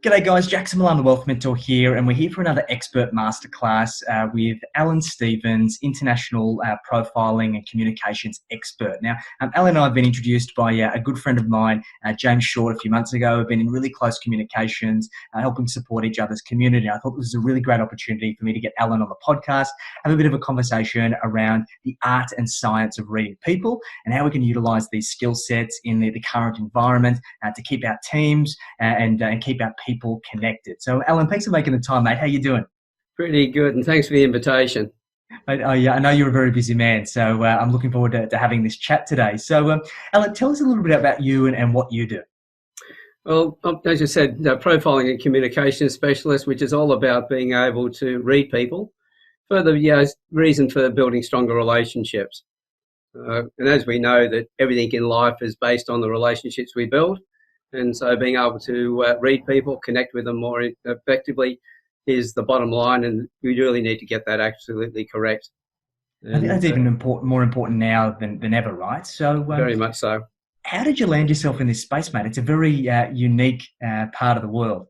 G'day guys, Jackson Milan, the Wealth Mentor here, and we're here for another expert masterclass with Alan Stevens, international profiling and communications expert. Now, Alan and I have been introduced by a good friend of mine, James Short, a few months ago. We've been in really close communications, helping support each other's community. I thought this was a really great opportunity for me to get Alan on the podcast, have a bit of a conversation around the art and science of reading people and how we can utilize these skill sets in the current environment to keep our teams and keep our people connected. So, Alan, thanks for making the time, mate. How you doing? Pretty good, and thanks for the invitation. I know you're a very busy man, so I'm looking forward to having this chat today. So, Alan, tell us a little bit about you and what you do. Well, as you said, profiling and communication specialist, which is all about being able to read people for the reason for building stronger relationships. And as we know, that everything in life is based on the relationships we build. And so being able to read people, connect with them more effectively is the bottom line, and we really need to get that absolutely correct. And I think that's even more important now than ever, right? So very much so. How did you land yourself in this space, mate? It's a very unique part of the world.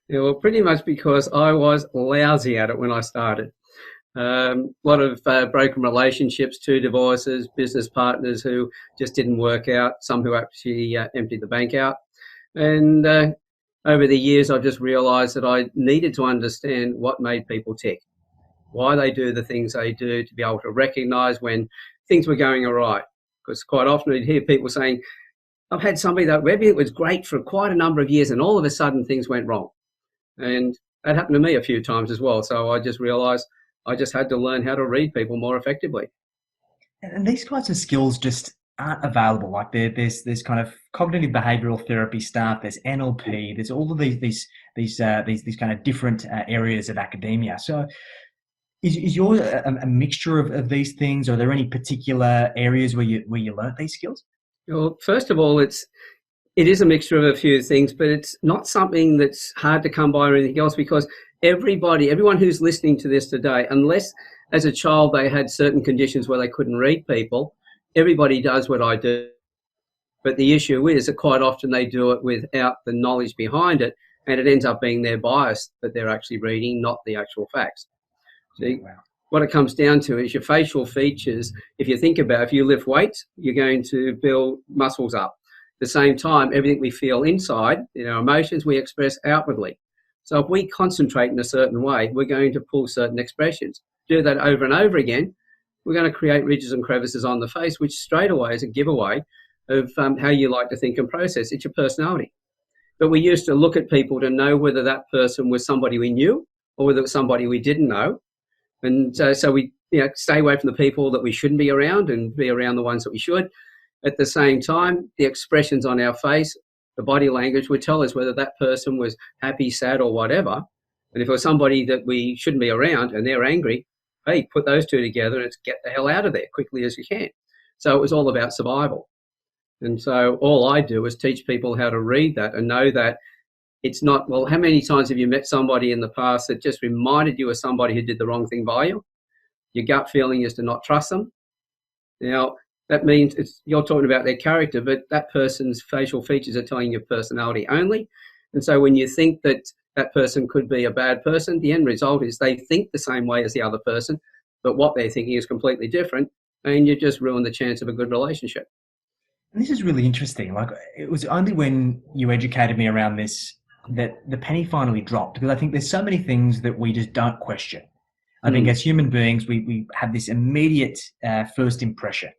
Yeah, well, pretty much because I was lousy at it when I started. A lot of broken relationships, 2 divorces, business partners who just didn't work out, some who actually emptied the bank out. And over the years, I've just realised that I needed to understand what made people tick, why they do the things they do, to be able to recognise when things were going all right. Because quite often you'd hear people saying, I've had somebody that maybe it was great for quite a number of years and all of a sudden things went wrong. And that happened to me a few times as well. So I just realised I just had to learn how to read people more effectively. And these kinds of skills just aren't available. Like there's kind of cognitive behavioural therapy stuff. There's NLP. There's all of these kind of different areas of academia. So, is yours a mixture of these things? Are there any particular areas where you learnt these skills? Well, first of all, it is a mixture of a few things, but it's not something that's hard to come by or anything else, because everyone who's listening to this today, unless as a child they had certain conditions where they couldn't read people, everybody does what I do. But the issue is that quite often they do it without the knowledge behind it, and it ends up being their bias that they're actually reading, not the actual facts. See, wow. What it comes down to is your facial features. If you think about it, if you lift weights, you're going to build muscles up. At the same time, everything we feel inside, in our emotions, we express outwardly. So if we concentrate in a certain way, we're going to pull certain expressions. Do that over and over again, we're going to create ridges and crevices on the face, which straight away is a giveaway of how you like to think and process. It's your personality. But we used to look at people to know whether that person was somebody we knew or whether it was somebody we didn't know. And so we stay away from the people that we shouldn't be around and be around the ones that we should. At the same time, the expressions on our face, the body language would tell us whether that person was happy, sad, or whatever. And if it was somebody that we shouldn't be around and they're angry, hey, put those two together and it's get the hell out of there quickly as you can. So it was all about survival. And so all I do is teach people how to read that and know that it's not, well, how many times have you met somebody in the past that just reminded you of somebody who did the wrong thing by you? Your gut feeling is to not trust them. Now, that means you're talking about their character, but that person's facial features are telling your personality only. And so when you think that that person could be a bad person, the end result is they think the same way as the other person, but what they're thinking is completely different, and you just ruin the chance of a good relationship. And this is really interesting. Like, it was only when you educated me around this that the penny finally dropped, because I think there's so many things that we just don't question. I think as human beings, we have this immediate first impression,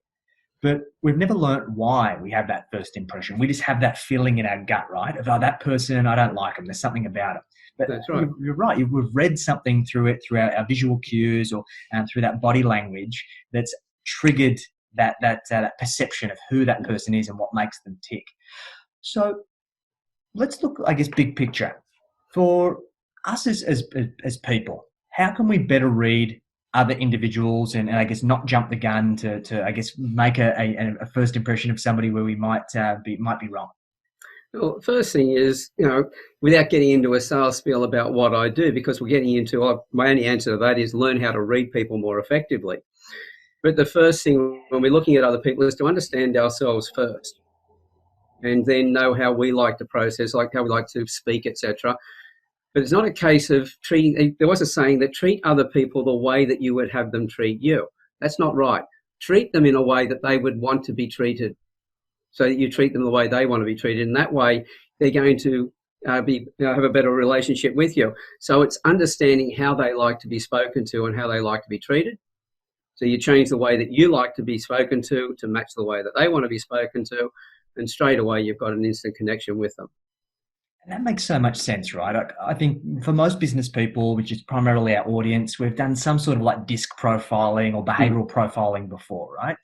but we've never learnt why we have that first impression. We just have that feeling in our gut, right? Of, oh, that person, I don't like them. There's something about it. But that's right. You're right. We've read something through our visual cues or through that body language that's triggered that perception of who that person is and what makes them tick. So let's look, I guess, big picture. For us as people, how can we better read other individuals and I guess not jump the gun to I guess make a first impression of somebody where we might be wrong? Well, first thing is, without getting into a sales spiel about what I do, because we're getting into, my only answer to that is learn how to read people more effectively. But the first thing when we're looking at other people is to understand ourselves first. and then know how we like to process, like how we like to speak, etc. But it's not a case of treating, there was a saying that treat other people the way that you would have them treat you. That's not right. Treat them in a way that they would want to be treated, so that you treat them the way they want to be treated. And that way, they're going to have a better relationship with you. So it's understanding how they like to be spoken to and how they like to be treated. So you change the way that you like to be spoken to match the way that they want to be spoken to, and straight away you've got an instant connection with them. And that makes so much sense, right? I think for most business people, which is primarily our audience, we've done some sort of like disc profiling or behavioral profiling before, right?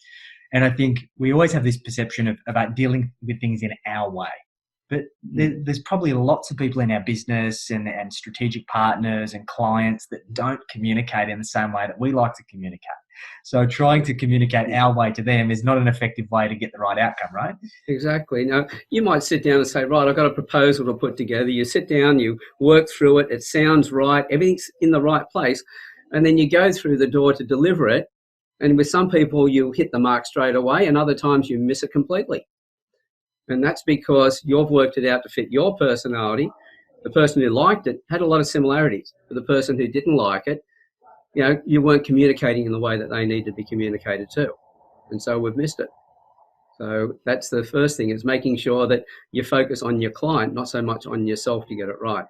And I think we always have this perception about dealing with things in our way. But there's probably lots of people in our business and strategic partners and clients that don't communicate in the same way that we like to communicate. So trying to communicate our way to them is not an effective way to get the right outcome, right? Exactly. Now, you might sit down and say, right, I've got a proposal to put together. You sit down, you work through it, it sounds right, everything's in the right place, and then you go through the door to deliver it. And with some people, you hit the mark straight away, and other times you miss it completely. And that's because you've worked it out to fit your personality. The person who liked it had a lot of similarities. But the person who didn't like it, you weren't communicating in the way that they need to be communicated to. And so we've missed it. So that's the first thing, is making sure that you focus on your client, not so much on yourself to get it right.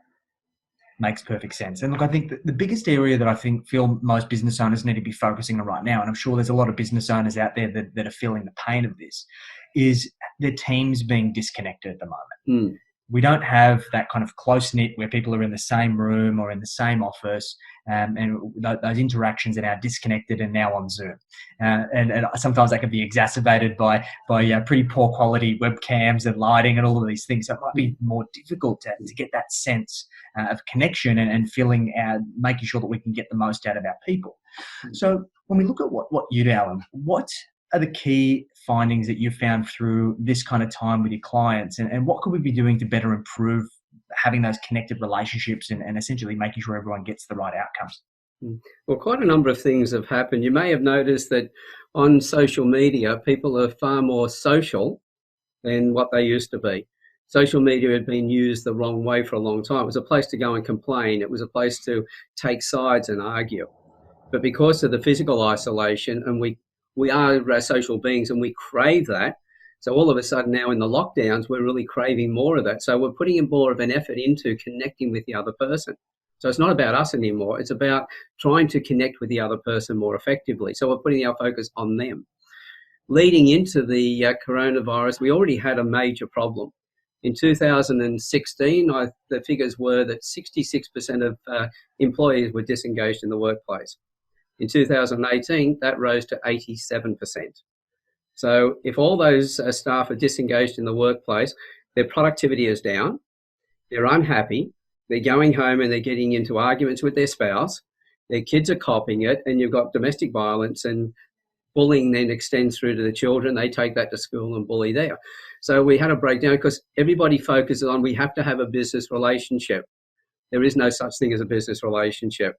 Makes perfect sense. And look, I think the biggest area that I feel most business owners need to be focusing on right now, and I'm sure there's a lot of business owners out there that are feeling the pain of this, is their teams being disconnected at the moment. We don't have that kind of close-knit where people are in the same room or in the same office, and those interactions are now disconnected and now on Zoom. And sometimes that can be exacerbated by pretty poor quality webcams and lighting and all of these things. So it might be more difficult to get that sense of connection and feeling, making sure that we can get the most out of our people. So when we look at what you do, Alan, what are the key findings that you've found through this kind of time with your clients, and what could we be doing to better improve having those connected relationships and essentially making sure everyone gets the right outcomes? Well, quite a number of things have happened. You may have noticed that on social media, people are far more social than what they used to be. Social media had been used the wrong way for a long time. It was a place to go and complain. It was a place to take sides and argue. But because of the physical isolation, and we are social beings and we crave that, so all of a sudden now in the lockdowns, we're really craving more of that. So we're putting in more of an effort into connecting with the other person. So it's not about us anymore. It's about trying to connect with the other person more effectively. So we're putting our focus on them. Leading into the coronavirus, we already had a major problem. In 2016, the figures were that 66% of employees were disengaged in the workplace. In 2018, that rose to 87%. So if all those staff are disengaged in the workplace, their productivity is down, they're unhappy, they're going home and they're getting into arguments with their spouse, their kids are copying it, and you've got domestic violence, and bullying then extends through to the children. They take that to school and bully there. So we had a breakdown because everybody focuses on, we have to have a business relationship. There is no such thing as a business relationship.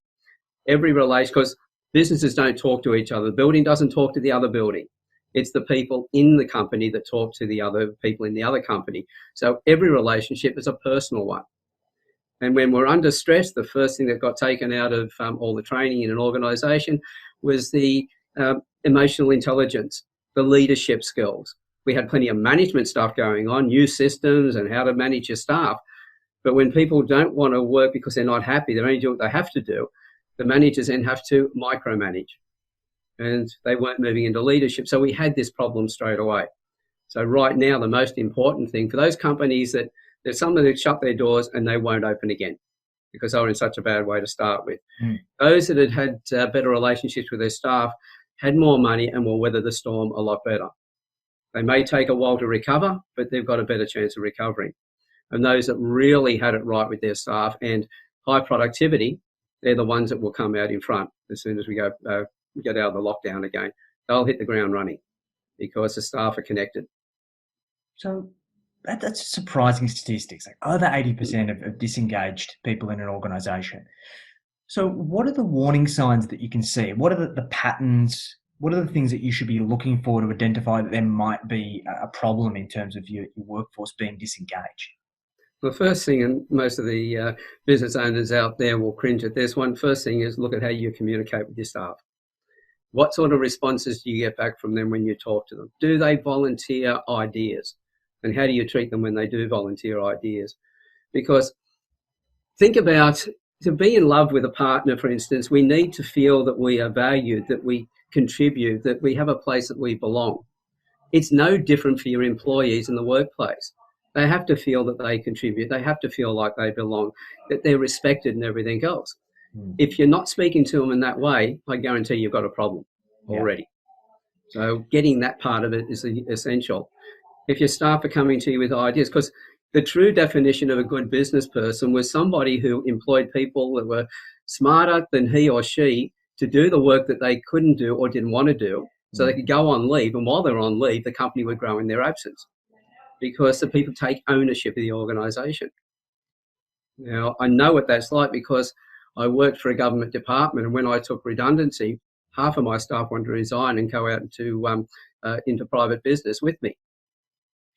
Because businesses don't talk to each other. The building doesn't talk to the other building. It's the people in the company that talk to the other people in the other company. So every relationship is a personal one. And when we're under stress, the first thing that got taken out of all the training in an organisation was the emotional intelligence, the leadership skills. We had plenty of management stuff going on, new systems and how to manage your staff. But when people don't want to work because they're not happy, they're only doing what they have to do, the managers then have to micromanage. And they weren't moving into leadership. So we had this problem straight away. So right now, the most important thing for those companies that there's some that shut their doors and they won't open again because they were in such a bad way to start with. Those that had better relationships with their staff had more money and will weather the storm a lot better. They may take a while to recover, but they've got a better chance of recovering. And those that really had it right with their staff and high productivity, they're the ones that will come out in front as soon as we get out of the lockdown again. They'll hit the ground running because the staff are connected. So that's surprising statistics, like over 80% of disengaged people in an organisation. So what are the warning signs that you can see? What are the patterns what are the things that you should be looking for to identify that there might be a problem in terms of your workforce being disengaged? The first thing, and most of the business owners out there will cringe at this one, first thing is look at how you communicate with your staff. What sort of responses do you get back from them when you talk to them? Do they volunteer ideas? And how do you treat them when they do volunteer ideas? Because think about, to be in love with a partner, for instance, we need to feel that we are valued, that we contribute, that we have a place that we belong. It's no different for your employees in the workplace. They have to feel that they contribute. They have to feel like they belong, that they're respected and everything else. If you're not speaking to them in that way, I guarantee you've got a problem already. Yeah. So getting that part of it is essential. If your staff are coming to you with ideas, because the true definition of a good business person was somebody who employed people that were smarter than he or she to do the work that they couldn't do or didn't want to do, so they could go on leave. And while they're on leave, the company would grow in their absence because the people take ownership of the organisation. Now, I know what that's like because I worked for a government department, and when I took redundancy, half of my staff wanted to resign and go out into private business with me,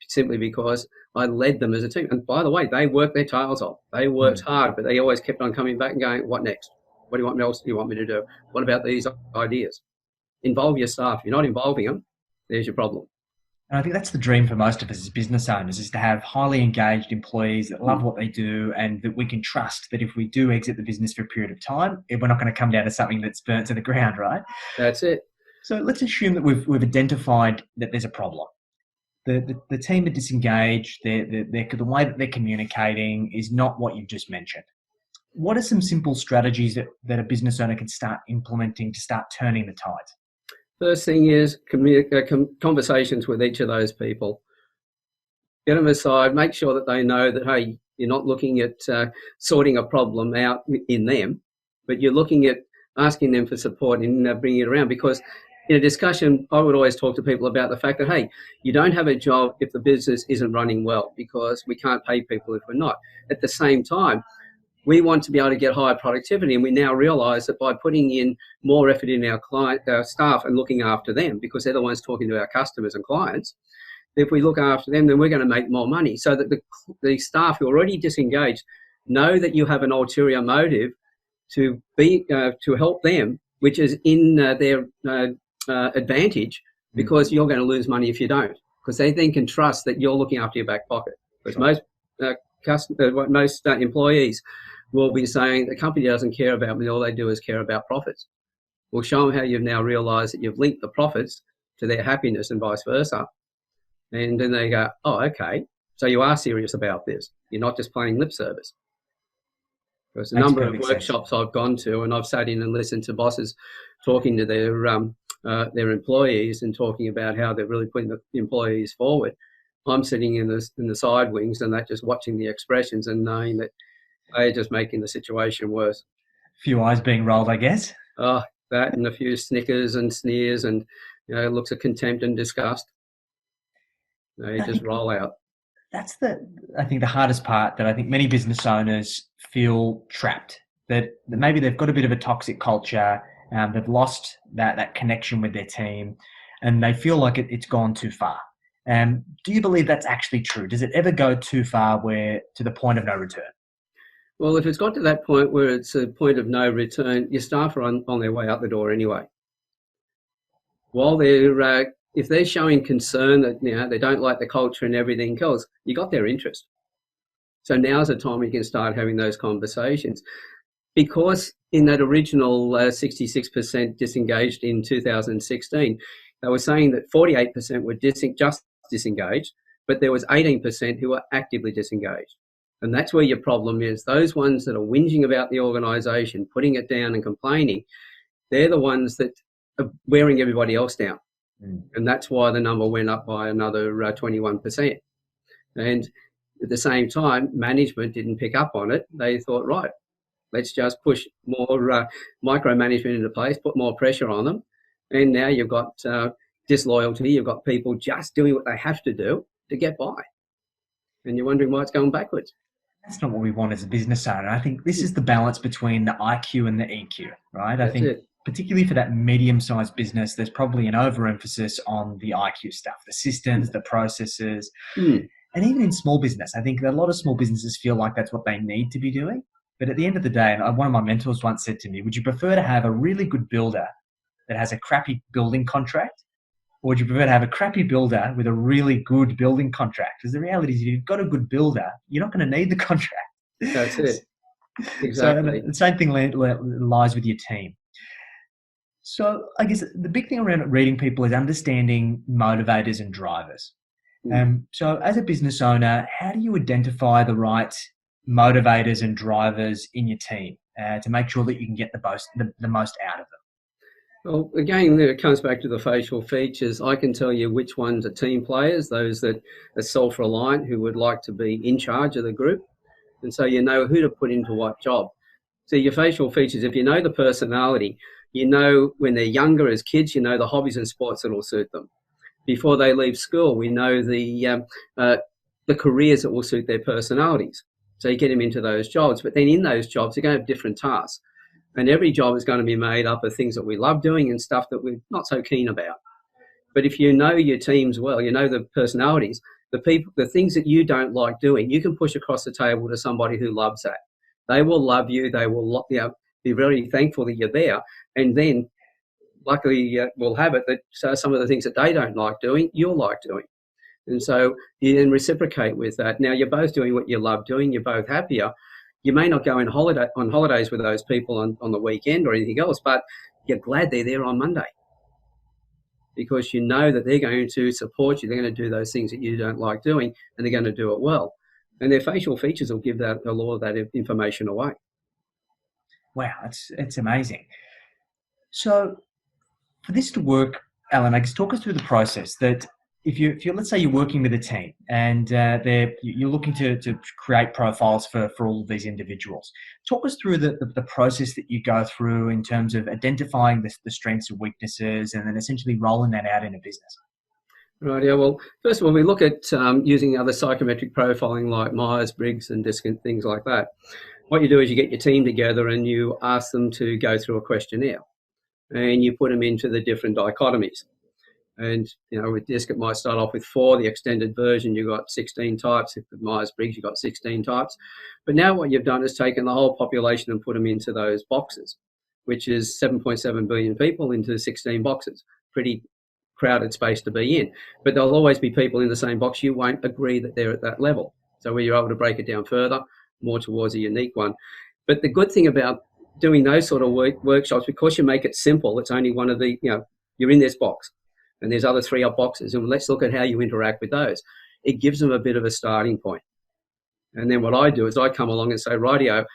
simply because I led them as a team. And by the way, they worked their tails off. They worked hard, but they always kept on coming back and going, what next? What else do you want me to do? What about these ideas? Involve your staff. If you're not involving them, there's your problem. And I think that's the dream for most of us as business owners, is to have highly engaged employees that love what they do and that we can trust that if we do exit the business for a period of time, we're not going to come down to something that's burnt to the ground, right? That's it. So let's assume that we've identified that there's a problem. The team are disengaged. The way that they're communicating is not what you've just mentioned. What are some simple strategies that a business owner can start implementing to start turning the tide? First thing is conversations with each of those people. Get them aside, make sure that they know that, hey, you're not looking at sorting a problem out in them, but you're looking at asking them for support and bringing it around. Because in a discussion, I would always talk to people about the fact that, hey, you don't have a job if the business isn't running well, because we can't pay people if we're not. At the same time, we want to be able to get higher productivity, and we now realise that by putting in more effort in our staff and looking after them, because they're the ones talking to our customers and clients, if we look after them, then we're going to make more money. So that the staff who are already disengaged know that you have an ulterior motive to help them, which is in their advantage, because you're going to lose money if you don't, because they then can trust that you're looking after your back pocket. Because most employees will be saying the company doesn't care about me, all they do is care about profits. We'll show them how you've now realised that you've linked the profits to their happiness and vice versa. And then they go, oh, okay, so you are serious about this. You're not just playing lip service. There's a number of workshops I've gone to, and I've sat in and listened to bosses talking to their employees and talking about how they're really putting the employees forward. I'm sitting in the side wings and that just watching the expressions and knowing that they're just making the situation worse. A few eyes being rolled, I guess. Oh, that and a few snickers and sneers and looks of contempt and disgust. They just roll out. That's I think the hardest part, that I think many business owners feel trapped, that maybe they've got a bit of a toxic culture, they've lost that connection with their team, and they feel like it's gone too far. Do you believe that's actually true? Does it ever go too far to the point of no return? Well, if it's got to that point where it's a point of no return, your staff are on their way out the door anyway. While if they're showing concern that they don't like the culture and everything else, you got their interest. So now's the time you can start having those conversations. Because in that original 66% disengaged in 2016, they were saying that 48% were just disengaged, but there was 18% who were actively disengaged. And that's where your problem is. Those ones that are whinging about the organisation, putting it down and complaining, they're the ones that are wearing everybody else down. And that's why the number went up by another 21%. And at the same time, management didn't pick up on it. They thought, right, let's just push more micromanagement into place, put more pressure on them. And now you've got disloyalty. You've got people just doing what they have to do to get by. And you're wondering why it's going backwards. That's not what we want as a business owner. I think this is the balance between the IQ and the EQ, right? That's I think it. particularly for that medium-sized business, there's probably an overemphasis on the IQ stuff, the systems, the processes. Mm. And even in small business, I think that a lot of small businesses feel like that's what they need to be doing. But at the end of the day, and one of my mentors once said to me, would you prefer to have a really good builder that has a crappy building contract? Or would you prefer to have a crappy builder with a really good building contract? Because the reality is, if you've got a good builder, you're not going to need the contract. That's it. So Exactly. the same thing lies with your team. So I guess the big thing around reading people is understanding motivators and drivers. Mm. So as a business owner, how do you identify the right motivators and drivers in your team to make sure that you can get the most out of them? Well, again, it comes back to the facial features. I can tell you which ones are team players, those that are self-reliant, who would like to be in charge of the group. And so you know who to put into what job. So your facial features, if you know the personality, you know when they're younger as kids, you know the hobbies and sports that will suit them. Before they leave school, we know the careers that will suit their personalities. So you get them into those jobs. But then in those jobs, they're going to have different tasks. And every job is going to be made up of things that we love doing and stuff that we're not so keen about. But if you know your teams well, you know the personalities, the things that you don't like doing, you can push across the table to somebody who loves that. They will love you. They will, be very thankful that you're there. And then, luckily, we'll have it that some of the things that they don't like doing, you'll like doing. And so you then reciprocate with that. Now you're both doing what you love doing. You're both happier. You may not go on holidays with those people on the weekend or anything else, but you're glad they're there on Monday because you know that they're going to support you. They're going to do those things that you don't like doing, and they're going to do it well. And their facial features will give a lot of that information away. Wow, it's amazing. So for this to work, Alan, I guess talk us through the process that if you let's say you're working with a team and you're looking to create profiles for all of these individuals. Talk us through the process that you go through in terms of identifying the strengths and weaknesses and then essentially rolling that out in a business. Right, yeah. Well, first of all, we look at using other psychometric profiling like Myers-Briggs and DISC and things like that. What you do is you get your team together and you ask them to go through a questionnaire and you put them into the different dichotomies. And, with DISC, it might start off with 4. The extended version, you've got 16 types. With Myers-Briggs, you've got 16 types. But now what you've done is taken the whole population and put them into those boxes, which is 7.7 billion people into 16 boxes. Pretty crowded space to be in. But there'll always be people in the same box. You won't agree that they're at that level. So where you're able to break it down further, more towards a unique one. But the good thing about doing those sort of workshops, because you make it simple, it's only one of the, you're in this box. And there's other 3 up boxes, and let's look at how you interact with those. It gives them a bit of a starting point. And then what I do is I come along and say, rightio,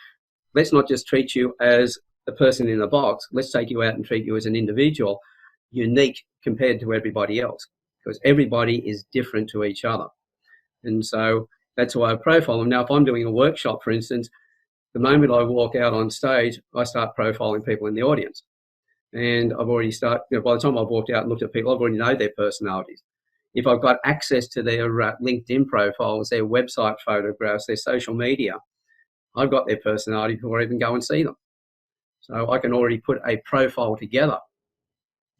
let's not just treat you as a person in a box. Let's take you out and treat you as an individual, unique compared to everybody else, because everybody is different to each other. And so that's why I profile them. Now, if I'm doing a workshop, for instance, the moment I walk out on stage, I start profiling people in the audience. And I've already started, by the time I've walked out and looked at people, I've already know their personalities. If I've got access to their LinkedIn profiles, their website photographs, their social media, I've got their personality before I even go and see them. So I can already put a profile together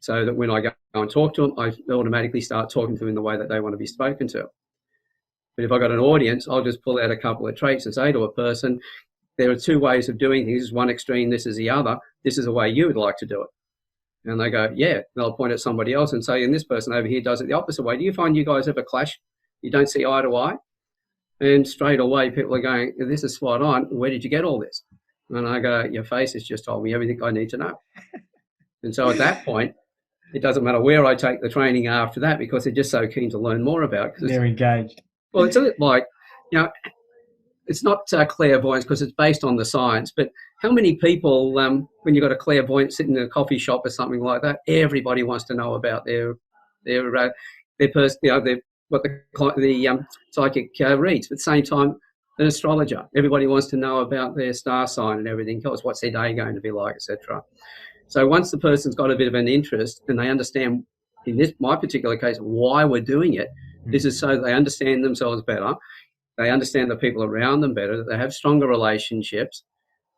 so that when I go and talk to them, I automatically start talking to them in the way that they want to be spoken to. But if I've got an audience, I'll just pull out a couple of traits and say to a person, there are 2 ways of doing things. This is one extreme, this is the other. This is the way you would like to do it. And they go, yeah. And I'll point at somebody else and say, and this person over here does it the opposite way. Do you find you guys ever clash? You don't see eye to eye? And straight away, people are going, this is spot on. Where did you get all this? And I go, your face has just told me everything I need to know. And so at that point, it doesn't matter where I take the training after that because they're just so keen to learn more about it. They're engaged. Well, it's a bit like, it's not clairvoyance because it's based on the science, but how many people, when you've got a clairvoyant sitting in a coffee shop or something like that, everybody wants to know about their person, what the psychic reads. But at the same time, an astrologer, everybody wants to know about their star sign and everything else, what's their day going to be like, etc. So once the person's got a bit of an interest and they understand, in my particular case, why we're doing it, this is so they understand themselves better. They understand the people around them better, that they have stronger relationships.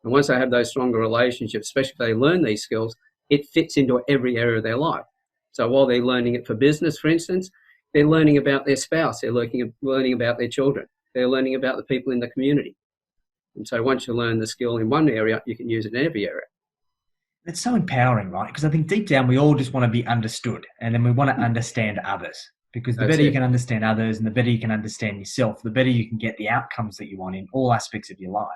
And once they have those stronger relationships, especially if they learn these skills, it fits into every area of their life. So while they're learning it for business, for instance, they're learning about their spouse, they're learning about their children, they're learning about the people in the community. And so once you learn the skill in one area, you can use it in every area. It's so empowering, right? Because I think deep down we all just want to be understood, and then we want to understand others. Because the better you can understand others and the better you can understand yourself, the better you can get the outcomes that you want in all aspects of your life.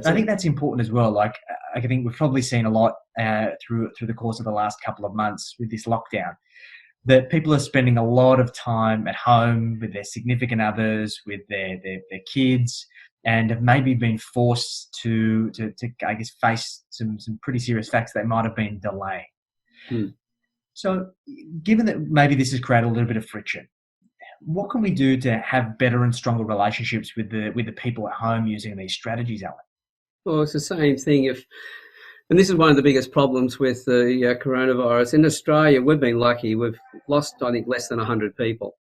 I think that's important as well. Like, I think we've probably seen a lot through the course of the last couple of months with this lockdown, that people are spending a lot of time at home with their significant others, with their kids, and have maybe been forced to I guess face some pretty serious facts they might have been delaying. So given that maybe this has created a little bit of friction, what can we do to have better and stronger relationships with the people at home using these strategies, Alan? Well, it's the same thing. And this is one of the biggest problems with the coronavirus. In Australia, we've been lucky. We've lost, I think, less than 100 people.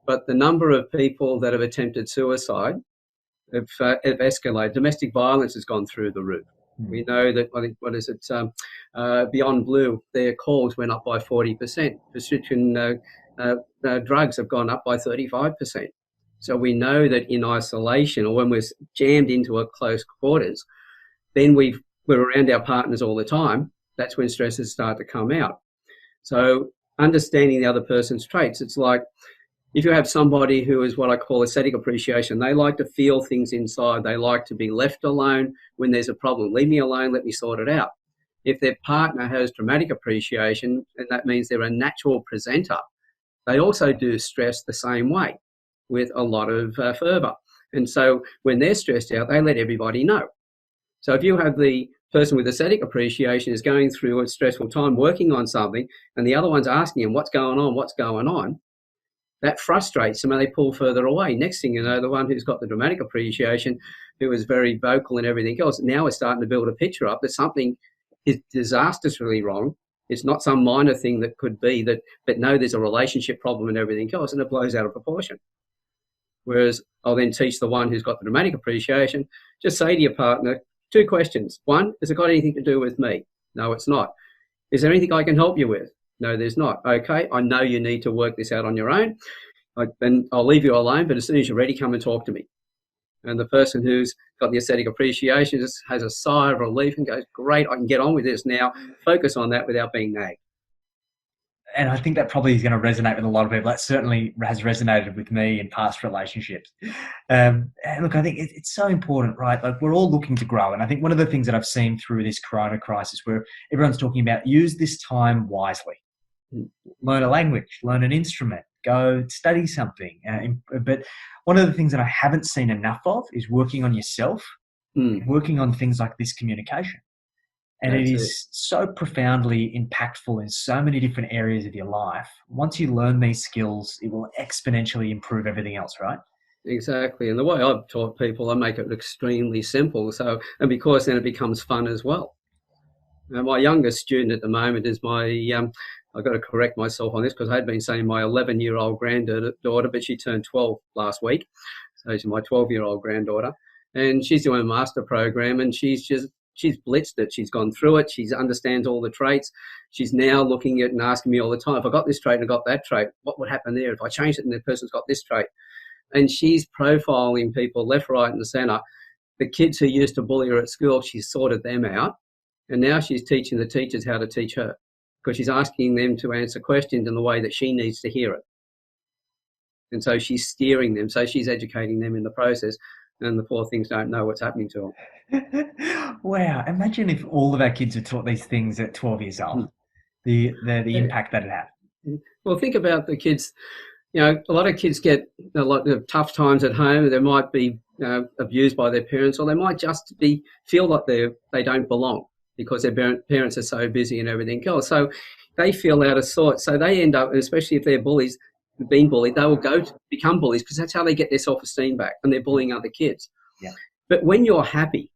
But the number of people that have attempted suicide have escalated. Domestic violence has gone through the roof. We know that, I think, Beyond Blue, their calls went up by 40%. Prescription drugs have gone up by 35%. So we know that in isolation, or when we're jammed into a close quarters, then we're around our partners all the time. That's when stresses start to come out. So understanding the other person's traits, it's like if you have somebody who is what I call aesthetic appreciation, they like to feel things inside. They like to be left alone when there's a problem. Leave me alone, let me sort it out. If their partner has dramatic appreciation, and that means they're a natural presenter, they also do stress the same way with a lot of fervour. And so when they're stressed out, they let everybody know. So if you have the person with aesthetic appreciation is going through a stressful time working on something, and the other one's asking him, what's going on, that frustrates them and they pull further away. Next thing you know, the one who's got the dramatic appreciation, who is very vocal and everything else, now is starting to build a picture up that something is disastrously wrong. It's not some minor thing that could be that, but no, there's a relationship problem and everything else, and it blows out of proportion. Whereas I'll then teach the one who's got the dramatic appreciation, just say to your partner, 2 questions. 1, has it got anything to do with me? No, it's not. Is there anything I can help you with? No, there's not. Okay, I know you need to work this out on your own. Then I'll leave you alone, but as soon as you're ready, come and talk to me. And the person who's got the aesthetic appreciation just has a sigh of relief and goes, great, I can get on with this now. Focus on that without being nagged. And I think that probably is going to resonate with a lot of people. That certainly has resonated with me in past relationships. And look, I think it's so important, right? Like, we're all looking to grow. And I think one of the things that I've seen through this corona crisis, where everyone's talking about use this time wisely. Learn a language, learn an instrument, go study something. But one of the things that I haven't seen enough of is working on yourself, working on things like this communication. And it is so profoundly impactful in so many different areas of your life. Once you learn these skills, it will exponentially improve everything else, right? Exactly. And the way I've taught people, I make it extremely simple. And because then it becomes fun as well. Now, my youngest student at the moment is I've got to correct myself on this because I had been saying my 11-year-old granddaughter, but she turned 12 last week. So she's my 12-year-old granddaughter. And she's doing a master program, and she's blitzed it. She's gone through it. She understands all the traits. She's now looking at and asking me all the time, if I got this trait and I got that trait, what would happen there? If I changed it and the person's got this trait. And she's profiling people left, right and centre. The kids who used to bully her at school, she's sorted them out. And now she's teaching the teachers how to teach her, because she's asking them to answer questions in the way that she needs to hear it. And so she's steering them. So she's educating them in the process. And the poor things don't know what's happening to them. Wow. Imagine if all of our kids were taught these things at 12 years old, the impact that it had. Well, think about the kids. You know, a lot of kids get a lot of tough times at home. They might be abused by their parents, or they might just feel like they don't belong because their parents are so busy and everything else. So they feel out of sorts. So they end up, especially if they're being bullied, they will go to become bullies because that's how they get their self-esteem back, and they're bullying other kids. Yeah. But when you're happy,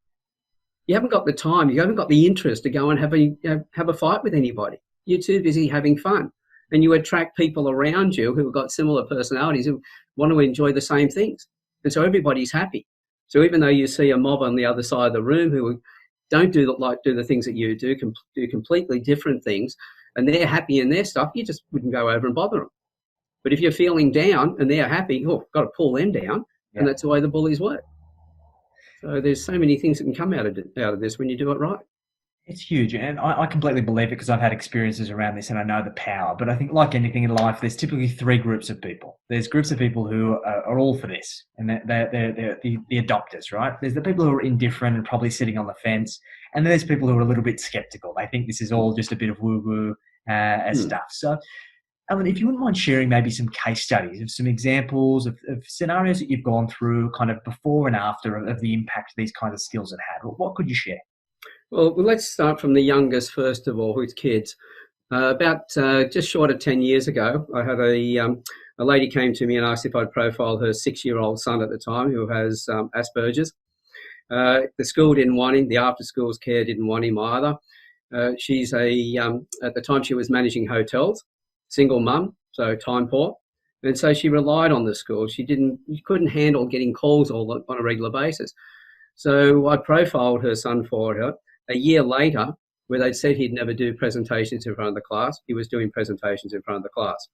you haven't got the time, you haven't got the interest to go and have a fight with anybody. You're too busy having fun. And you attract people around you who have got similar personalities who want to enjoy the same things. And so everybody's happy. So even though you see a mob on the other side of the room who don't do the things that you do, do completely different things, and they're happy in their stuff, you just wouldn't go over and bother them. But if you're feeling down and they're happy, got to pull them down, Yeah. and that's the way the bullies work. So there's so many things that can come out of this when you do it right. It's huge, and I completely believe it because I've had experiences around this and I know the power. But I think, like anything in life, there's typically three groups of people. There's groups of people who are all for this, and they're the adopters, right? There's the people who are indifferent and probably sitting on the fence, and then there's people who are a little bit skeptical. They think this is all just a bit of woo-woo stuff. So, Alan, if you wouldn't mind sharing maybe some case studies of some examples of scenarios that you've gone through kind of before and after of the impact these kinds of skills have had, what could you share? Well, let's start from the youngest first of all, who's kids. About just short of 10 years ago, I had a lady came to me and asked if I'd profile her 6-year-old son at the time who has Asperger's. The school didn't want him. The after-schools care didn't want him either. She's at the time she was managing hotels, single mum, so time poor. And so she relied on the school. She couldn't handle getting calls on a regular basis. So I profiled her son for her. A year later, where they'd said he'd never do presentations in front of the class, he was doing presentations in front of the class.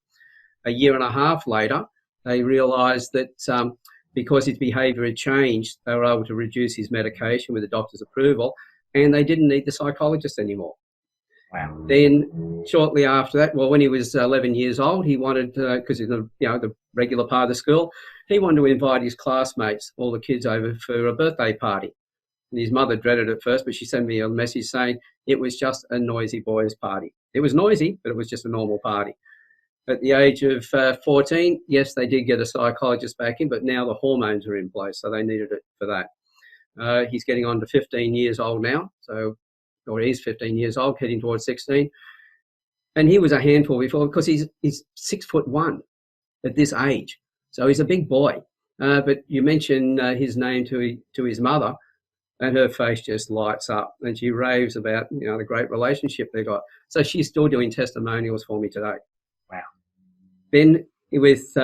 A year and a half later, they realised that because his behaviour had changed, they were able to reduce his medication with the doctor's approval, and they didn't need the psychologist anymore. Wow. Then shortly after that, well, when he was 11 years old, he wanted, because he's the regular part of the school, he wanted to invite his classmates, all the kids, over for a birthday party. And his mother dreaded it first, but she sent me a message saying it was just a noisy boys' party. It was noisy, but it was just a normal party. At the age of 14, yes, they did get a psychologist back in, but now the hormones are in place, so they needed it for that. He's getting on to 15 years old now, or he's 15 years old, heading towards 16. And he was a handful before because he's 6'1" at this age. So he's a big boy. But you mentioned his name to his mother, and her face just lights up, and she raves about the great relationship they got. So she's still doing testimonials for me today. Wow. Then with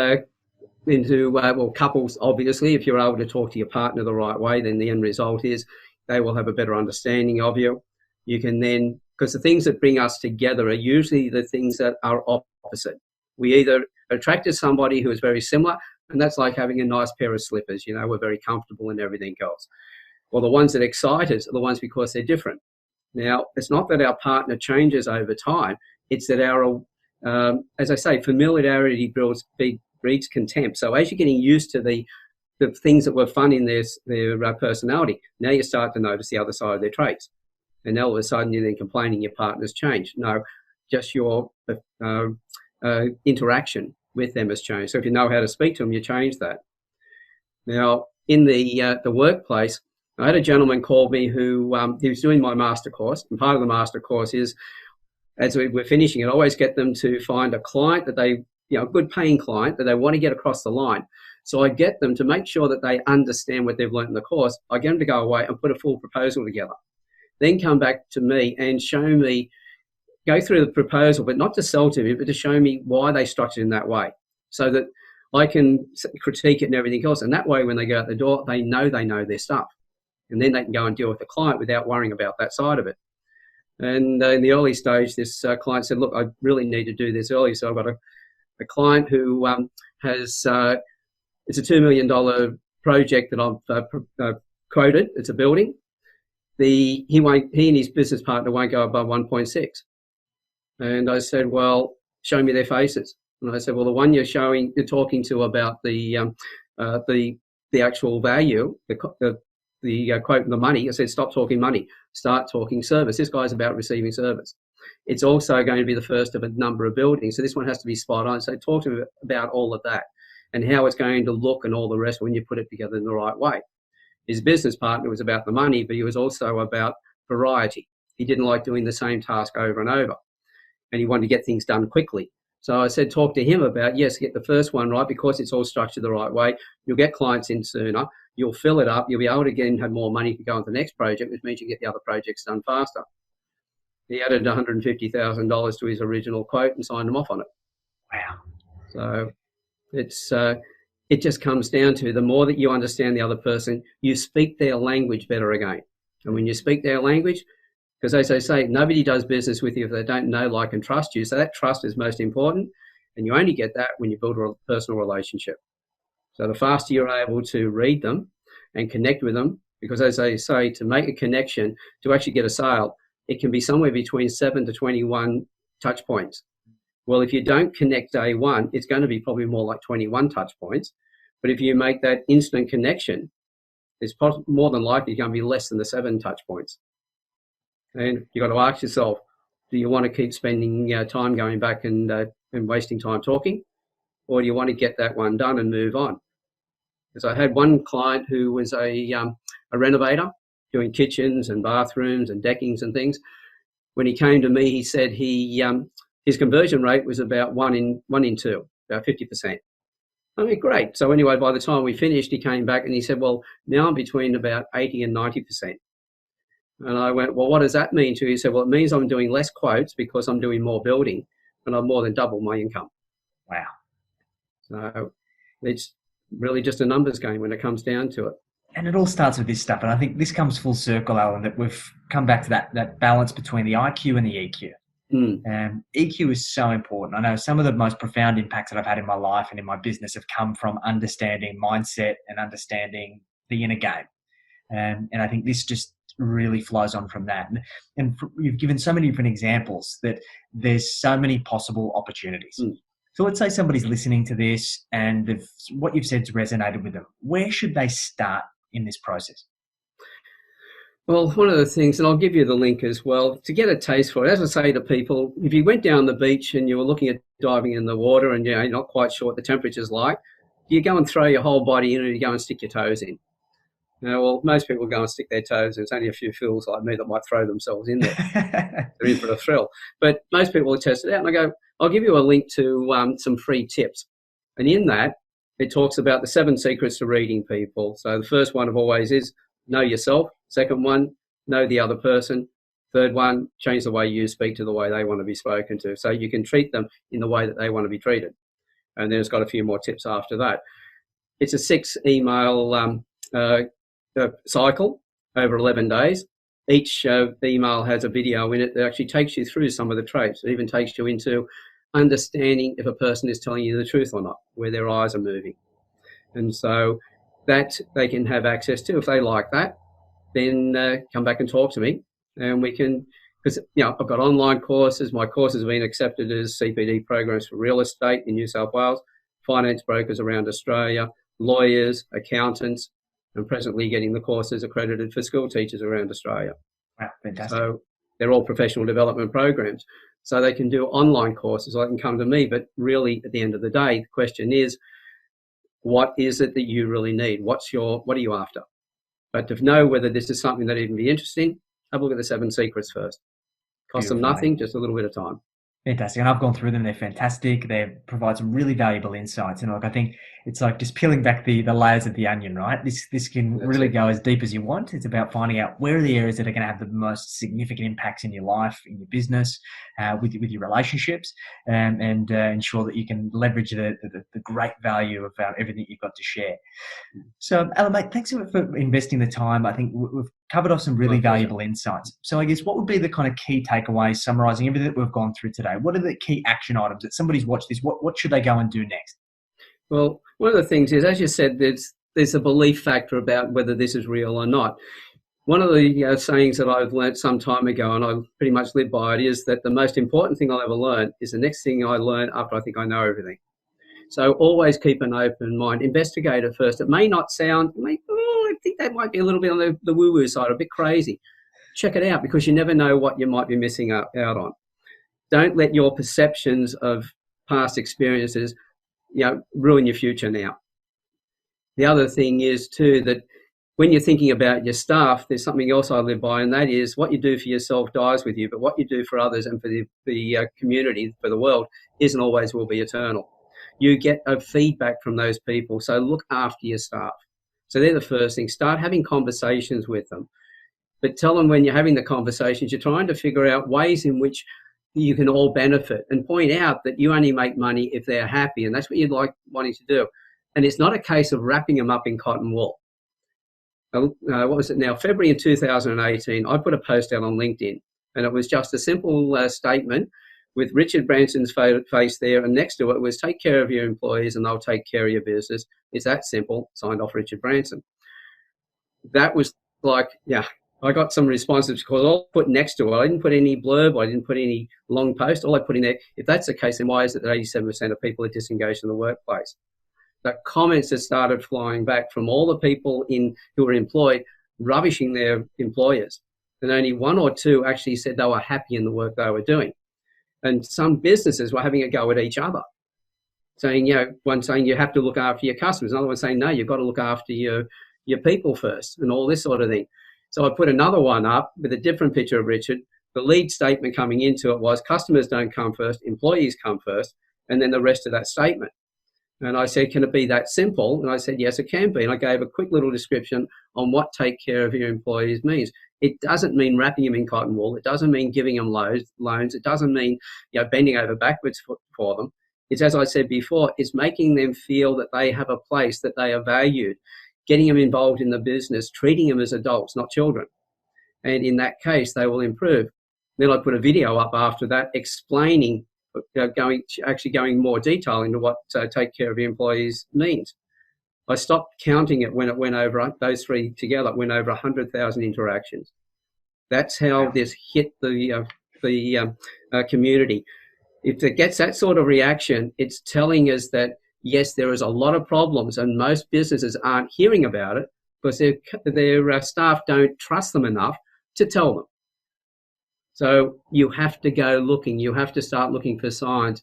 couples, obviously, if you're able to talk to your partner the right way, then the end result is they will have a better understanding of you. You can then, because the things that bring us together are usually the things that are opposite. We either attract to somebody who is very similar, and that's like having a nice pair of slippers. We're very comfortable and everything else. Or the ones that excite us are the ones because they're different. Now, it's not that our partner changes over time. It's that our, as I say, familiarity breeds contempt. So as you're getting used to the things that were fun in their personality, now you start to notice the other side of their traits. And all of a sudden you're then complaining your partner's changed. No, just your interaction with them has changed. So if you know how to speak to them, you change that. Now, in the workplace, I had a gentleman call me who he was doing my master course, and part of the master course is, as we're finishing it, I always get them to find a client that they, a good paying client that they want to get across the line. So I get them to make sure that they understand what they've learned in the course. I get them to go away and put a full proposal together. Then come back to me and go through the proposal, but not to sell to me, but to show me why they structured in that way, so that I can critique it and everything else. And that way, when they go out the door, they know their stuff. And then they can go and deal with the client without worrying about that side of it. And in the early stage, this client said, look, I really need to do this early. So I've got a client who has, it's a $2 million project that I've quoted. It's a building. He and his business partner won't go above 1.6. And I said, well, show me their faces. And I said, well, the one you're talking to about the actual value, the quote and the money, I said, stop talking money, start talking service. This guy's about receiving service. It's also going to be the first of a number of buildings. So this one has to be spot on. So talk to him about all of that and how it's going to look and all the rest when you put it together in the right way. His business partner was about the money, but he was also about variety. He didn't like doing the same task over and over, and he wanted to get things done quickly. So I said, talk to him about, yes, get the first one right because it's all structured the right way. You'll get clients in sooner. You'll fill it up. You'll be able to again have more money to go on to the next project, which means you get the other projects done faster. He added $150,000 to his original quote and signed him off on it. Wow. So it just comes down to the more that you understand the other person, you speak their language better again. And when you speak their language, because as they say, nobody does business with you if they don't know, like, and trust you. So that trust is most important. And you only get that when you build a personal relationship. So the faster you're able to read them and connect with them, because as they say, to make a connection, to actually get a sale, it can be somewhere between 7 to 21 touch points. Well, if you don't connect day one, it's going to be probably more like 21 touch points. But if you make that instant connection, it's more than likely going to be less than the 7 touch points. And you've got to ask yourself, do you want to keep spending time going back and wasting time talking? Or do you want to get that one done and move on? Because I had one client who was a renovator doing kitchens and bathrooms and deckings and things. When he came to me, he said his conversion rate was about 1 in 2, about 50%. I mean, great. So anyway, by the time we finished, he came back and he said, well, now I'm between about 80 and 90%. And I went, well, what does that mean to you? He said, well, it means I'm doing less quotes because I'm doing more building and I've more than doubled my income. Wow. So it's really just a numbers game when it comes down to it. And it all starts with this stuff. And I think this comes full circle, Alan, that we've come back to that balance between the IQ and the EQ. EQ is so important. I know some of the most profound impacts that I've had in my life and in my business have come from understanding mindset and understanding the inner game. And I think this just really flows on from that. And you've given so many different examples that there's so many possible opportunities. So let's say somebody's listening to this and what you've said's resonated with them. Where should they start in this process? Well, one of the things, and I'll give you the link as well, to get a taste for it, as I say to people, if you went down the beach and you were looking at diving in the water and you're not quite sure what the temperature's like, do you go and throw your whole body in or do you go and stick your toes in? Well, most people go and stick their toes. There's only a few fools like me that might throw themselves in there. They're in for the thrill. But most people will test it out. And I go, I'll give you a link to some free tips. And in that, it talks about the 7 secrets to reading people. So the first one of always is know yourself. Second one, know the other person. Third one, change the way you speak to the way they want to be spoken to. So you can treat them in the way that they want to be treated. And then it's got a few more tips after that. It's a 6 email cycle over 11 days. Each email has a video in it that actually takes you through some of the traits. It even takes you into understanding if a person is telling you the truth or not, where their eyes are moving. And so that they can have access to. If they like that, then come back and talk to me. And we can, because I've got online courses. My course has been accepted as CPD programs for real estate in New South Wales, finance brokers around Australia, lawyers, accountants, and presently getting the courses accredited for school teachers around Australia. Wow, fantastic. So they're all professional development programs. So they can do online courses, or they can come to me. But really, at the end of the day, the question is, what is it that you really need? What are you after? But to know whether this is something that even be interesting, have a look at the 7 secrets first. Cost them nothing, just a little bit of time. Fantastic. And I've gone through them. They're fantastic. They provide some really valuable insights. And I think it's like just peeling back the layers of the onion, right? This can really go as deep as you want. It's about finding out where are the areas that are going to have the most significant impacts in your life, in your business, with your relationships, and ensure that you can leverage the great value of everything you've got to share. So, Alan, mate, thanks for investing the time. I think we've covered off some really valuable insights. So I guess what would be the kind of key takeaways, summarising everything that we've gone through today? What are the key action items that somebody's watched this? What should they go and do next? Well, one of the things is, as you said, there's a belief factor about whether this is real or not. One of the sayings that I've learnt some time ago, and I pretty much live by it, is that the most important thing I'll ever learn is the next thing I learn after I think I know everything. So always keep an open mind. Investigate it first. It may not sound, I think that might be a little bit on the woo-woo side, a bit crazy. Check it out, because you never know what you might be missing out on. Don't let your perceptions of past experiences ruin your future now. The other thing is too that when you're thinking about your staff, there's something else I live by, and that is what you do for yourself dies with you, but what you do for others and for the community, for the world, isn't always will be eternal. You get a feedback from those people, so look after your staff. So they're the first thing. Start having conversations with them, but tell them when you're having the conversations, you're trying to figure out ways in which you can all benefit, and point out that you only make money if they're happy, and that's what you'd like wanting to do. And it's not a case of wrapping them up in cotton wool. what was it now? February in 2018, I put a post out on LinkedIn, and it was just a simple statement with Richard Branson's face there, and next to it was take care of your employees and they'll take care of your business. It's that simple. Signed off, Richard Branson. That was like, yeah, I got some responses because all I put next to it, I didn't put any blurb, I didn't put any long post. All I put in there, if that's the case, then why is it that 87% of people are disengaged in the workplace? The comments that started flying back from all the people who were employed, rubbishing their employers. And only one or two actually said they were happy in the work they were doing. And some businesses were having a go at each other, saying, one saying you have to look after your customers, another one saying, no, you've got to look after your people first, and all this sort of thing. So I put another one up with a different picture of Richard. The lead statement coming into it was customers don't come first, employees come first, and then the rest of that statement. And I said, can it be that simple? And I said, yes, it can be. And I gave a quick little description on what take care of your employees means. It doesn't mean wrapping them in cotton wool. It doesn't mean giving them loans. It doesn't mean bending over backwards for them. It's, as I said before, it's making them feel that they have a place, that they are valued, getting them involved in the business, treating them as adults, not children. And in that case, they will improve. Then I put a video up after that explaining, going more detail into what take care of your employees means. I stopped counting it when it went over, those three together, it went over 100,000 interactions. That's how this hit the community. If it gets that sort of reaction, it's telling us that, yes, there is a lot of problems and most businesses aren't hearing about it because their staff don't trust them enough to tell them. So you have to go looking. You have to start looking for signs,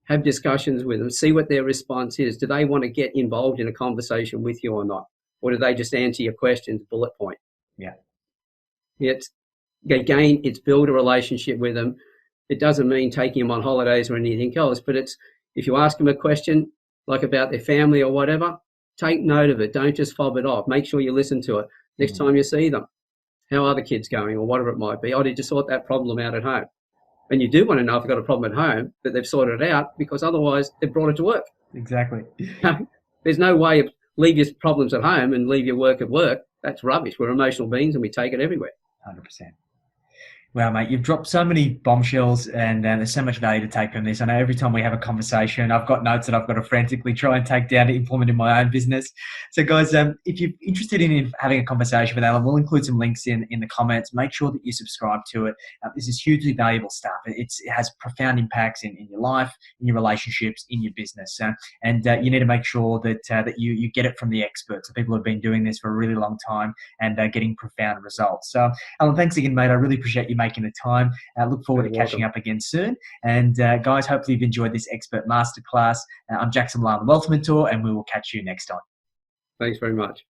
have discussions with them, see what their response is. Do they want to get involved in a conversation with you or not? Or do they just answer your questions bullet point? Yeah. It's build a relationship with them. It doesn't mean taking them on holidays or anything else, but it's, if you ask them a question like about their family or whatever, take note of it. Don't just fob it off. Make sure you listen to it next time you see them. How are the kids going, or whatever it might be? Oh, did you sort that problem out at home? And you do want to know if they've got a problem at home, that they've sorted it out, because otherwise they've brought it to work. Exactly. There's no way of leave your problems at home and leave your work at work. That's rubbish. We're emotional beings and we take it everywhere. 100%. Wow, mate, you've dropped so many bombshells and there's so much value to take from this. I know every time we have a conversation, I've got notes that I've got to frantically try and take down to implement in my own business. So, guys, if you're interested in having a conversation with Alan, we'll include some links in the comments. Make sure that you subscribe to it. This is hugely valuable stuff. It has profound impacts in your life, in your relationships, in your business. And you need to make sure that you get it from the experts, the people who have been doing this for a really long time and getting profound results. So, Alan, thanks again, mate. I really appreciate you making the time. Look forward to catching up again soon. And guys, hopefully you've enjoyed this expert masterclass. I'm Jackson Lam, the Wealth Mentor, and we will catch you next time. Thanks very much.